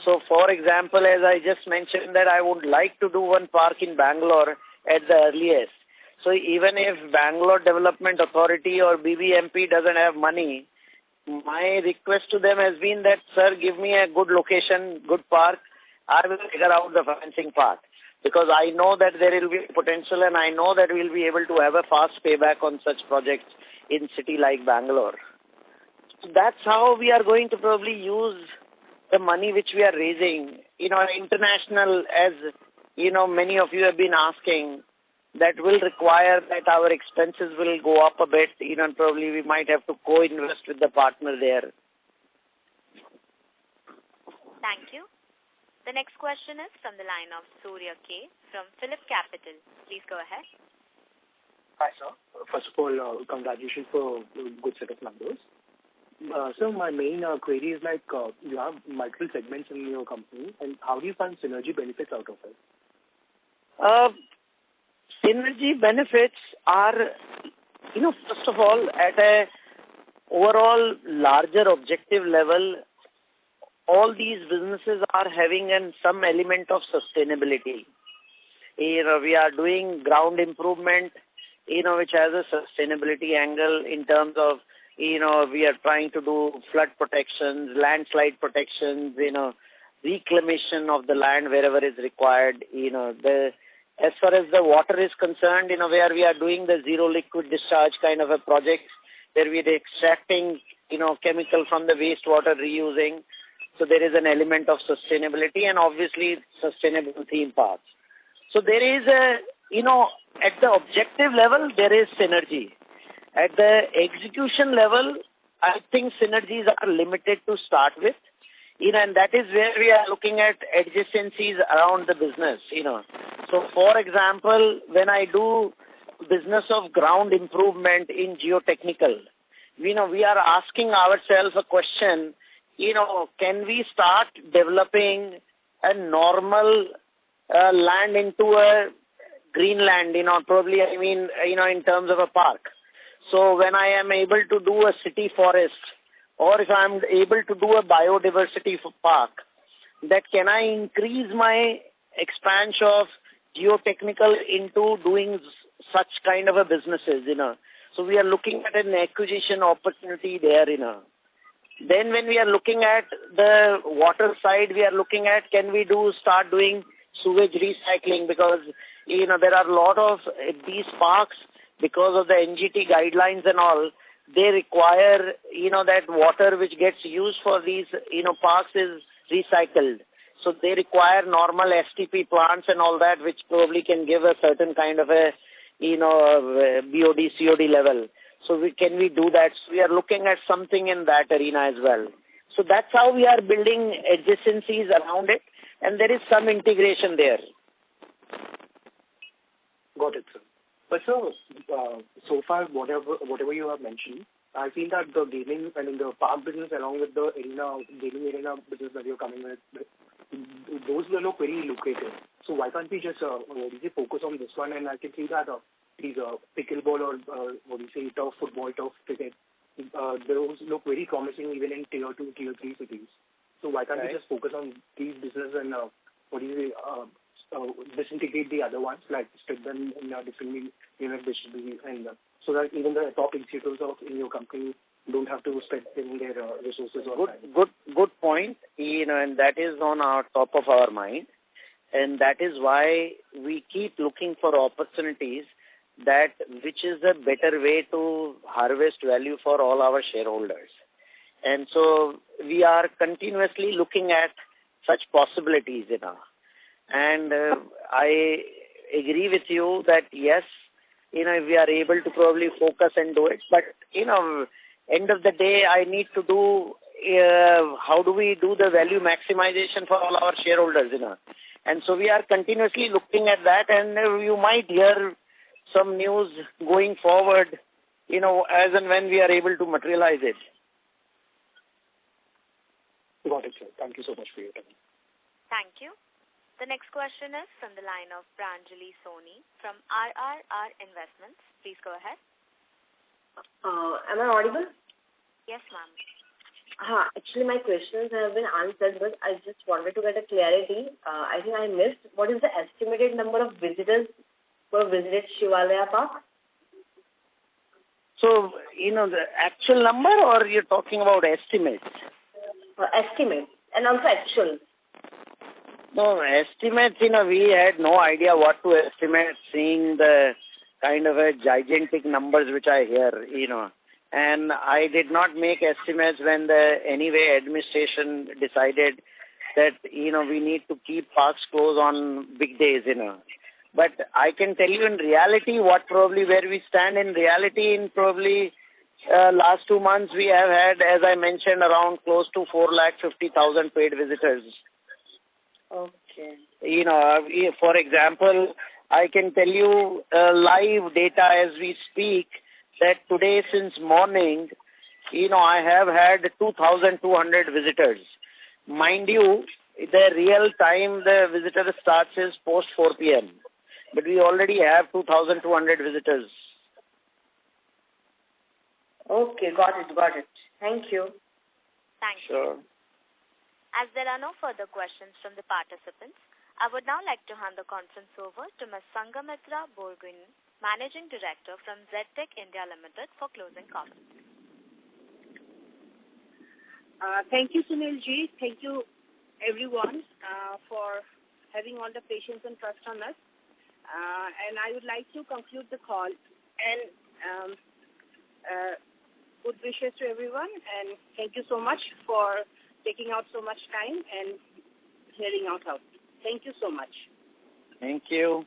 So for example, as I just mentioned, that I would like to do one park in Bangalore at the earliest. So even if Bangalore Development Authority or BBMP doesn't have money, my request to them has been that, sir, give me a good location, good park. I will figure out the financing part, because I know that there will be potential and I know that we'll be able to have a fast payback on such projects in city like Bangalore. So that's how we are going to probably use the money which we are raising. International, as many of you have been asking, that will require that our expenses will go up a bit, and probably we might have to co-invest with the partner there. Thank you. The next question is from the line of Surya K. from Phillip Capital. Please go ahead. Hi, sir. First of all, congratulations for a good set of numbers. So my main query is you have multiple segments in your company, and how do you find synergy benefits out of it? Synergy benefits are, first of all, at a overall larger objective level, all these businesses are having some element of sustainability. We are doing ground improvement, which has a sustainability angle in terms of, we are trying to do flood protections, landslide protections, reclamation of the land wherever is required. As far as the water is concerned, where we are doing the zero liquid discharge kind of a project, where we are extracting, chemical from the wastewater, reusing. So there is an element of sustainability and obviously sustainable theme parks. So there is at the objective level, there is synergy. At the execution level, I think synergies are limited to start with, and that is where we are looking at adjacencies around the business, So for example, when I do business of ground improvement in geotechnical, we are asking ourselves a question, can we start developing a normal land into a green land, probably, in terms of a park. So when I am able to do a city forest, or if I am able to do a biodiversity park, that can I increase my expansion of geotechnical into doing such kind of a businesses, So we are looking at an acquisition opportunity there, Then when we are looking at the water side, we are looking at can we start doing sewage recycling, because, there are a lot of these parks, because of the NGT guidelines and all, they require, that water which gets used for these, parks is recycled. So they require normal STP plants and all that, which probably can give a certain kind of a, BOD, COD level. So can we do that? So we are looking at something in that arena as well. So that's how we are building adjacencies around it, and there is some integration there. Got it, sir. But so far, whatever you have mentioned, I feel that the gaming and the park business, along with the gaming arena business that you're coming with, those will look very lucrative. So why can't we just focus on this one? And I can see that these pickleball or turf football, turf cricket, those look very promising even in tier 2, tier 3 cities. So why can't we just focus on these businesses and disintegrate the other ones, like split them in different unit distribution, and so that even the top institutes in your company don't have to spend their resources on Good point, and that is on our top of our mind, and that is why we keep looking for opportunities that which is the better way to harvest value for all our shareholders. And so we are continuously looking at such possibilities, And I agree with you that yes, we are able to probably focus and do it. But, end of the day, I need to do, how do we do the value maximization for all our shareholders, And so we are continuously looking at that, and you might hear some news going forward, as and when we are able to materialize it. Got it, sir. Thank you so much for your time. Thank you. The next question is from the line of Pranjali Soni from RRR Investments. Please go ahead. Am I audible? Yes, ma'am. Actually, my questions have been answered, but I just wanted to get a clarity. I think I missed. What is the estimated number of visitors who have visited Shivalaya Park? So, the actual number, or you're talking about estimates? Estimate and also actual. No, estimates, we had no idea what to estimate, seeing the kind of a gigantic numbers which I hear, And I did not make estimates when the administration decided that, we need to keep parks closed on big days, But I can tell you in reality where we stand in reality in probably last 2 months we have had, as I mentioned, around close to 450,000 paid visitors. Okay. For example, I can tell you live data as we speak that today since morning, I have had 2,200 visitors. Mind you, the real time the visitor starts is post 4 p.m. But we already have 2,200 visitors. Okay, got it. Thank you. Thank you. Sure. As there are no further questions from the participants, I would now like to hand the conference over to Ms. Sanghamitra Borguin, Managing Director from ZTech India Limited, for closing comments. Thank you, Sunilji. Thank you, everyone, for having all the patience and trust on us. And I would like to conclude the call and good wishes to everyone. And thank you so much for taking out so much time and hearing out loud. Thank you so much. Thank you.